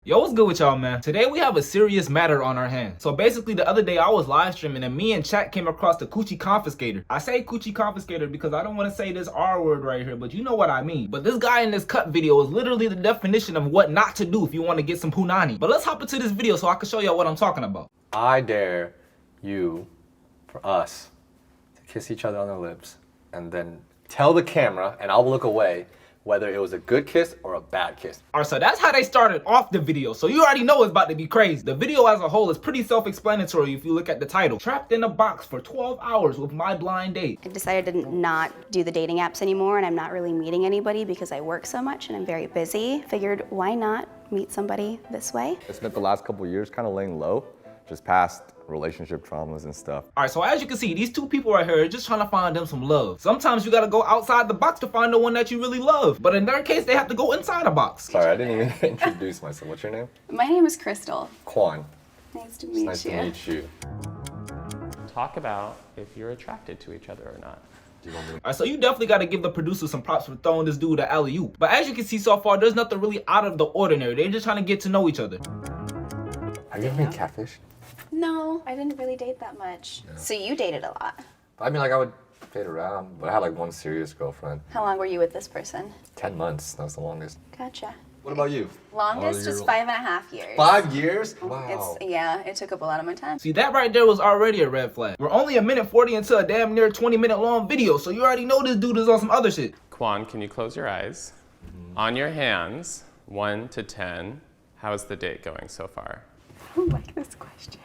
Yo, what's good with y'all, man? Today we have a serious matter on our hands. So basically the other day I was live streaming and me and chat came across the coochie confiscator. I say coochie confiscator because I don't want to say this R word right here, but you know what I mean. But this guy in this cut video is literally the definition of what not to do if you want to get some punani. But let's hop into this video so I can show y'all what I'm talking about. I dare you, for us, to kiss each other on the lips and then tell the camera, and I'll look away, whether it was a good kiss or a bad kiss. Alright, so that's how they started off the video. So you already know it's about to be crazy. The video as a whole is pretty self-explanatory if you look at the title. Trapped in a box for 12 hours with my blind date. I decided to not do the dating apps anymore, and I'm not really meeting anybody because I work so much and I'm very busy. Figured, why not meet somebody this way? I spent the last couple years kind of laying low, just past relationship traumas and stuff. Alright, so as you can see, these two people right here are just trying to find them some love. Sometimes you gotta go outside the box to find the one that you really love. But in their case, they have to go inside a box. Sorry, I didn't even introduce myself. What's your name? My name is Crystal. Quan. Nice to It's meet nice you. to meet you. Talk about if you're attracted to each other or not. Do you want me to... Alright, so you definitely gotta give the producer some props for throwing this dude an alley-oop. But as you can see so far, there's nothing really out of the ordinary. They're just trying to get to know each other. Have you ever been catfish? No, I didn't really date that much. Yeah. So you dated a lot. I mean, like, I would date around, but I had like one serious girlfriend. How long were you with this person? 10 months, that was the longest. Gotcha. What about you? Longest was 5.5 years. 5 years? Wow. Yeah, it took up a lot of my time. See, that right there was already a red flag. We're only a minute 40 into a damn near 20-minute long video, so you already know this dude is on some other shit. Quan, can you close your eyes? On your hands, 1 to 10, how's the date going so far? I don't like this question.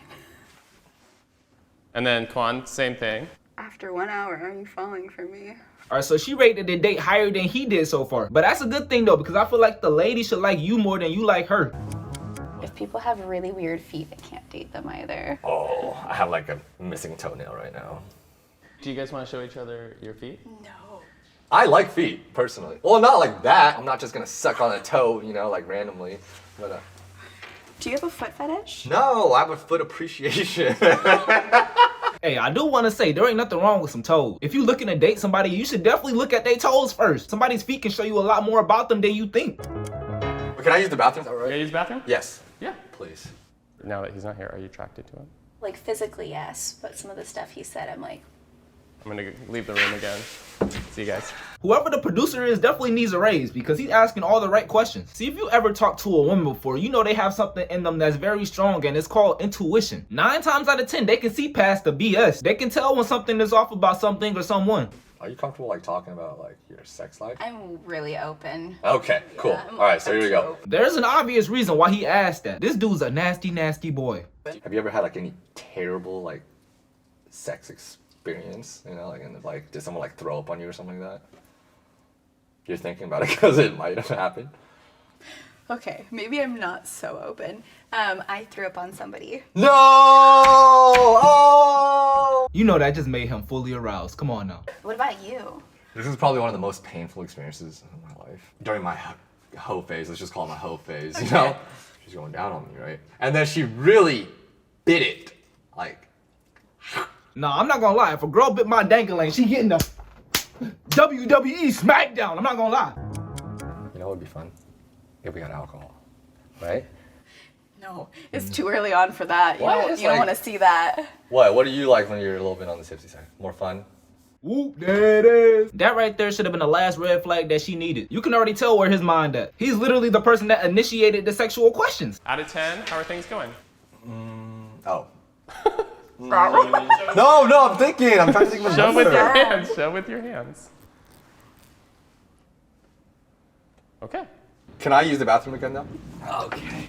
And then Quan, same thing. After 1 hour, are you falling for me? Alright, so she rated the date higher than he did so far. But that's a good thing though, because I feel like the lady should like you more than you like her. If people have really weird feet, I can't date them either. Oh, I have like a missing toenail right now. Do you guys want to show each other your feet? No. I like feet, personally. Well, not like that. I'm not just gonna suck on a toe, you know, like randomly. But Do you have a foot fetish? no, I have a foot appreciation. Hey, I do want to say, there ain't nothing wrong with some toes. If you looking to date somebody, you should definitely look at their toes first. Somebody's feet can show you a lot more about them than you think. Can I use the bathroom? Is that You right? gonna use the bathroom? Yes. Yeah. Please. Now that he's not here, are you attracted to him? Like physically, yes, but some of the stuff he said, I'm like, I'm gonna leave the room again. See you guys. Whoever the producer is definitely needs a raise because he's asking all the right questions. See, if you ever talked to a woman before, you know they have something in them that's very strong and it's called intuition. 9 times out of 10, they can see past the BS. They can tell when something is off about something or someone. Are you comfortable like talking about like your sex life? I'm really open. Okay, cool. All right, so here we go. There's an obvious reason why he asked that. This dude's a nasty, nasty boy. Have you ever had like any terrible like sex experience? You know, like and like did someone like throw up on you or something like that? You're thinking about it because it might have happened. Okay, maybe I'm not so open. I threw up on somebody. No! Oh! You know that just made him fully aroused. Come on now. What about you? This is probably one of the most painful experiences of my life. During my hoe phase, let's just call it my hoe phase, you know? She's going down on me, right? And then she really bit it. Like, Nah, I'm not gonna lie. If a girl bit my dangling, she getting the WWE smackdown. I'm not gonna lie. you know what would be fun? If we got alcohol, right? No, it's too early on for that. You What? don't, It's you don't like- want to see that. What do you like when you're a little bit on the tipsy side? More fun? Whoop, there it is. That right there should have been the last red flag that she needed. You can already tell where his mind at. He's literally the person that initiated the sexual questions. Out of 10, how are things going? Oh. No, I'm thinking. I'm trying to think of a Show with number. your hands. Show with your hands. Okay. Can I use the bathroom again now? Okay.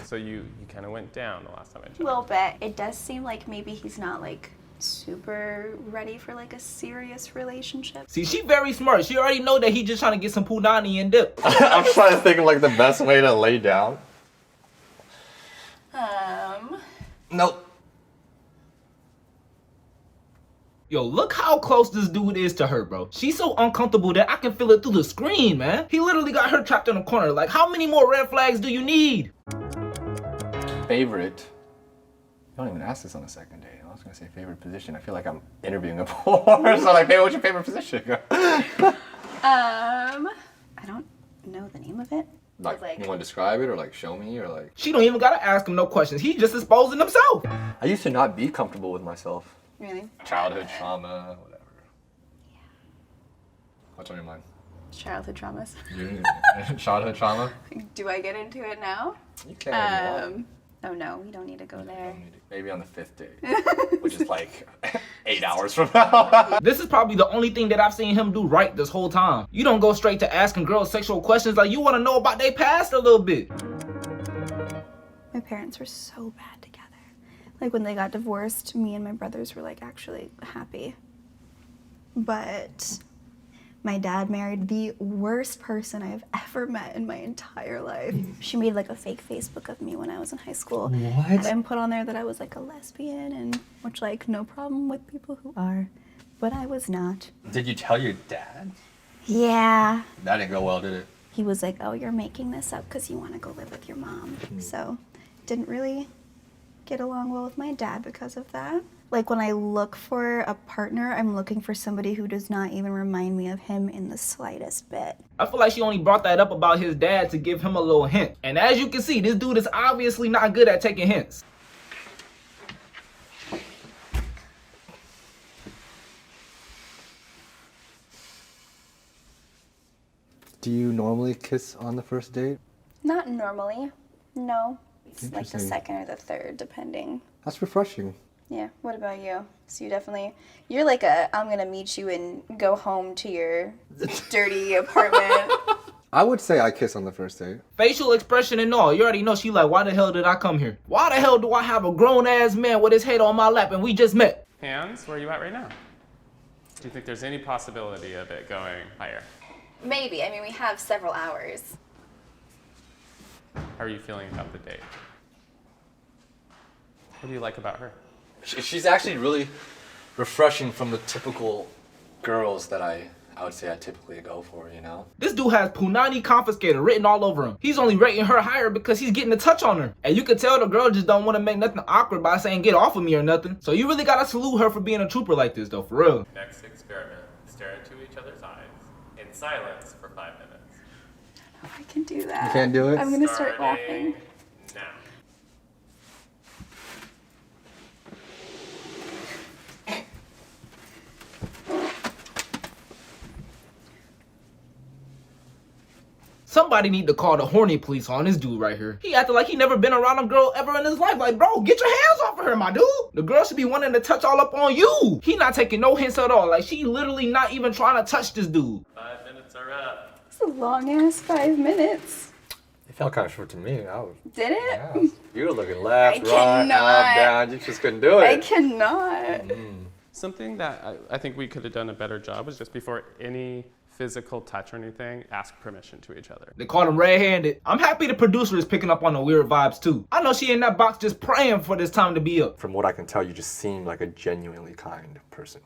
So you kind of went down the last time I checked. A little bit. It does seem like maybe he's not like super ready for like a serious relationship. See, she very smart. She already know that he just trying to get some punani and dip. I'm trying to think of like the best way to lay down. Nope. Yo, look how close this dude is to her, bro. She's so uncomfortable that I can feel it through the screen, man. He literally got her trapped in a corner. Like, how many more red flags do you need? Favorite? You don't even ask this on the second date. I was gonna say favorite position. I feel like I'm interviewing a porn. So like, hey, what's your favorite position? I don't know the name of it. Like, you want to describe it or like show me or like? She don't even gotta ask him no questions. He just exposing himself. I used to not be comfortable with myself. Really? Childhood trauma, whatever. Yeah. What's on your mind? Childhood traumas. Childhood trauma? Do I get into it now? You can. Oh no, we don't need to go there. Maybe on the 5th date, which is like 8 hours from now. This is probably the only thing that I've seen him do right this whole time. You don't go straight to asking girls sexual questions, like you want to know about their past a little bit. My parents were so bad together. Like when they got divorced, me and my brothers were like actually happy. But my dad married the worst person I've ever met in my entire life. She made like a fake Facebook of me when I was in high school. What? And put on there that I was like a lesbian, and which like no problem with people who are, but I was not. Did you tell your dad? Yeah. That didn't go well, did it? He was like, oh, you're making this up because you want to go live with your mom. So didn't really get along well with my dad because of that. Like when I look for a partner, I'm looking for somebody who does not even remind me of him in the slightest bit. I feel like she only brought that up about his dad to give him a little hint. And as you can see, this dude is obviously not good at taking hints. Do you normally kiss on the first date? Not normally, no. It's like the Interesting. second or the third, depending. That's refreshing. Yeah, what about you? So you're like a, I'm gonna meet you and go home to your dirty apartment. I would say I kiss on the first date. Facial expression and all. You already know she like, why the hell did I come here? Why the hell do I have a grown-ass man with his head on my lap and we just met? Hands, where are you at right now? Do you think there's any possibility of it going higher? Maybe, I mean, we have several hours. How are you feeling about the date? What do you like about her? She's actually really refreshing from the typical girls that I would say I typically go for, you know? This dude has Punani Confiscator written all over him. He's only rating her higher because he's getting a touch on her. And you can tell the girl just don't want to make nothing awkward by saying get off of me or nothing. So you really gotta salute her for being a trooper like this though, for real. Next experiment, stare into each other's eyes in silence for 5 minutes. I can do that. You can't do it? I'm gonna start Starting laughing. now. Somebody need to call the horny police on this dude right here. He acted like he never been around a girl ever in his life. Like, bro, get your hands off of her, my dude. The girl should be wanting to touch all up on you. He not taking no hints at all. Like, she literally not even trying to touch this dude. 5 minutes are up. It's a long ass 5 minutes. It felt kind of short to me. Did it? Yeah. You were looking left, I right, up, cannot. down. You just couldn't do it. I cannot. Something that I think we could have done a better job was just before any physical touch or anything, ask permission to each other. They called him red-handed. I'm happy the producer is picking up on the weird vibes too. I know she in that box just praying for this time to be up. From what I can tell, you just seem like a genuinely kind person.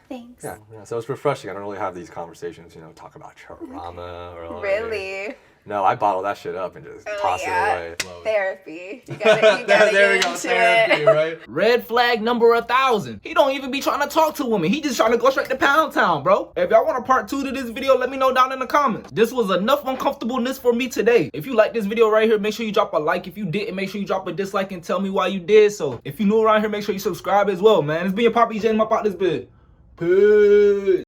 Thanks. Yeah, so it's refreshing. I don't really have these conversations, you know, talk about trauma or like, Really? No, I bottle that shit up and just toss it away. Therapy. You gotta get into it. right? Red flag number 1,000. He don't even be trying to talk to women. He just trying to go straight to Pound Town, bro. If y'all want a part 2 to this video, let me know down in the comments. This was enough uncomfortableness for me today. If you like this video right here, make sure you drop a like. If you didn't, make sure you drop a dislike and tell me why you did so. If you new around here, make sure you subscribe as well, man. It's been your Poppy J, and I'm about this bit. Peace.